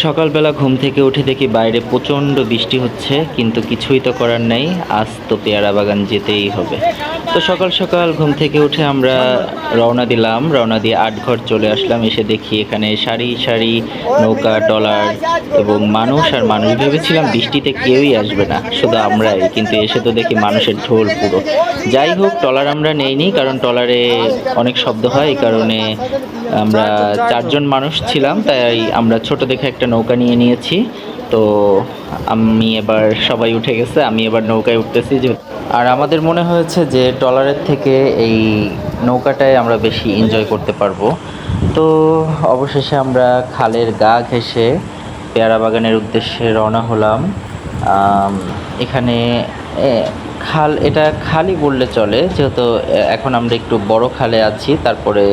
সকালবেলা ঘুম থেকে উঠে দেখি বাইরে প্রচণ্ড বৃষ্টি হচ্ছে, কিন্তু কিছুই তো করার নেই, আজ তো পেয়ারা বাগান যেতেই হবে। তো সকাল সকাল ঘুম থেকে উঠে আমরা রওনা দিলাম, রওনা দিয়ে আটঘর চলে আসলাম। এসে দেখি এখানে সারি সারি নৌকা, ট্রলার এবং মানুষ আর মানুষ। ভেবেছিলাম বৃষ্টিতে কেউই আসবে না, শুধু আমরাই, কিন্তু এসে তো দেখি মানুষের ঢোল পুরো। যাই হোক, ট্রলার আমরা নেইনি, কারণ ট্রলারে অনেক শব্দ হয়, এই কারণে আমরা চারজন মানুষ ছিলাম, তাই আমরা ছোট দেখে একটা নৌকা নিয়ে নিয়েছি। তো আমি এবার, সবাই উঠে গেছে, আমি এবার নৌকায় উঠতেছি। যে আর আমাদের মনে হয়েছে যে ট্রলারের থেকে এই নৌকাটায় আমরা বেশি এনজয় করতে পারবো। তো অবশেষে আমরা খালের গা ঘেঁষে পেয়ারা বাগানের উদ্দেশ্যে রওনা হলাম। এখানে এটা খালি বললে চলে, যেহেতু এখন আমরা একটু বড় খালে আছি। তারপরে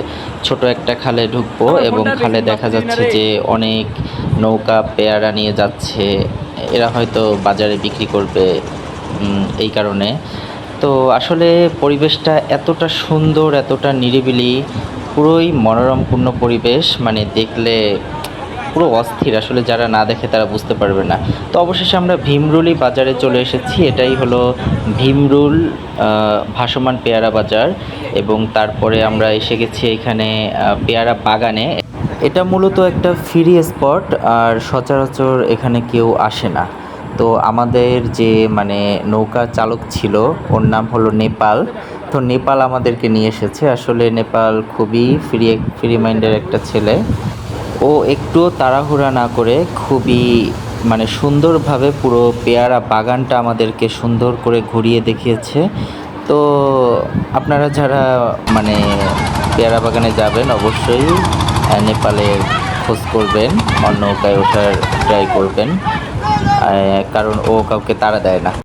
ছোট একটা খালে ঢুকবো এবং খালে দেখা যাচ্ছে যে অনেক নৌকা পেয়ারা নিয়ে যাচ্ছে। এরা হয়তো বাজারে বিক্রি করবে, এই কারণে। তো আসলে পরিবেশটা এতটা সুন্দর, এতটা নিরিবিলি, পুরোই মনোরমপূর্ণ পরিবেশ, মানে দেখলে পুরো অস্থির। আসলে যারা না দেখে তারা বুঝতে পারবে না। তো অবশেষে আমরা ভীমরুলি বাজারে চলে এসেছি। এটাই হলো ভীমরুল ভাসমান পেয়ারা বাজার। এবং তারপরে আমরা এসে গেছি এখানে পেয়ারা বাগানে। এটা মূলত একটা ফ্রি স্পট, আর সচরাচর এখানে কেউ আসে না। তো আমাদের যে মানে নৌকা চালক ছিল, ওর নাম হলো নেপাল। তো নেপাল আমাদেরকে নিয়ে এসেছে। আসলে নেপাল খুবই ফ্রি মাইন্ডের একটা ছেলে। ও একটুও তাড়াহুড়া না করে খুবই মানে সুন্দরভাবে পুরো পেয়ারা বাগানটা আমাদেরকে সুন্দর করে ঘুরিয়ে দেখিয়েছে। তো আপনারা যারা মানে পেয়ারা বাগানে যাবেন, অবশ্যই নেপালের খোঁজ করবেন, অন্য নৌকায় ওঠার ট্রাই করবেন, কারণ ও কাউকে তাড়া দেয় না।